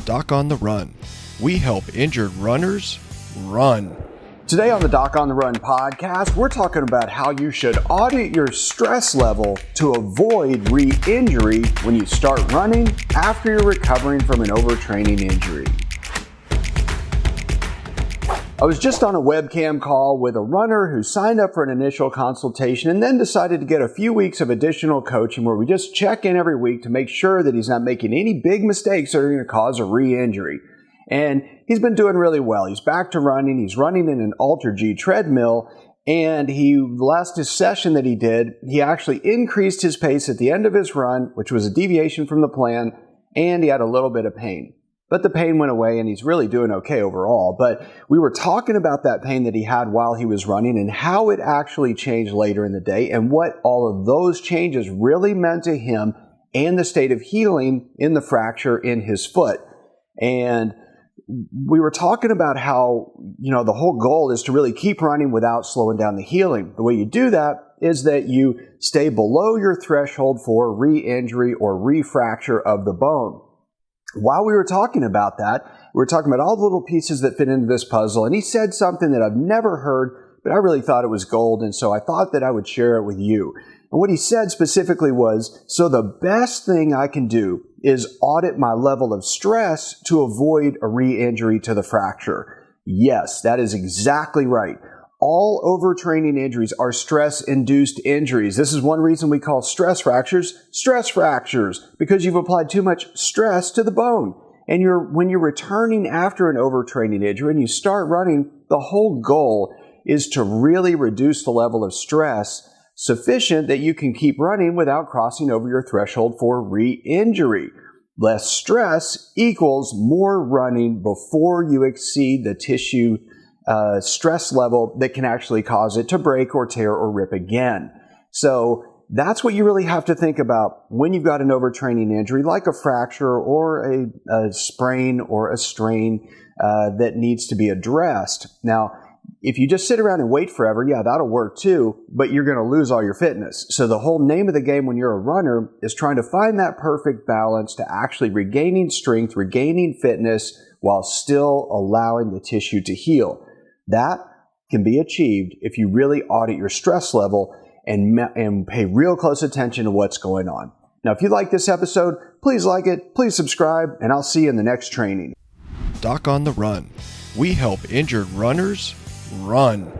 Doc on the Run. We help injured runners run. Today on the Doc on the Run podcast, we're talking about how you should audit your stress level to avoid re-injury when you start running after you're recovering from an overtraining injury. I was just on a webcam call with a runner who signed up for an initial consultation and then decided to get a few weeks of additional coaching where we just check in every week to make sure that he's not making any big mistakes that are going to cause a re-injury. And he's been doing really well. He's back to running. He's running in an Ultra G treadmill. And last session that he did, he actually increased his pace at the end of his run, which was a deviation from the plan, and he had a little bit of pain. But the pain went away and he's really doing okay overall. But we were talking about that pain that he had while he was running and how it actually changed later in the day and what all of those changes really meant to him and the state of healing in the fracture in his foot. And we were talking about how, the whole goal is to really keep running without slowing down the healing. The way you do that is that you stay below your threshold for re-injury or re-fracture of the bone. While we were talking about that, we were talking about all the little pieces that fit into this puzzle, and he said something that I've never heard, but I really thought it was gold, and so I thought that I would share it with you. And what he said specifically was, so the best thing I can do is audit my level of stress to avoid a re-injury to the fracture. Yes, that is exactly right. All overtraining injuries are stress-induced injuries. This is one reason we call stress fractures, because you've applied too much stress to the bone. And when you're returning after an overtraining injury and you start running, the whole goal is to really reduce the level of stress sufficient that you can keep running without crossing over your threshold for re-injury. Less stress equals more running before you exceed the tissue stress level that can actually cause it to break or tear or rip again. So that's what you really have to think about when you've got an overtraining injury like a fracture or a sprain or a strain that needs to be addressed. Now, if you just sit around and wait forever, yeah, that'll work too, but you're going to lose all your fitness. So the whole name of the game when you're a runner is trying to find that perfect balance to actually regaining strength, regaining fitness while still allowing the tissue to heal. That can be achieved if you really audit your stress level and pay real close attention to what's going on. Now, if you like this episode, please like it, please subscribe, and I'll see you in the next training. Doc on the Run. We help injured runners run.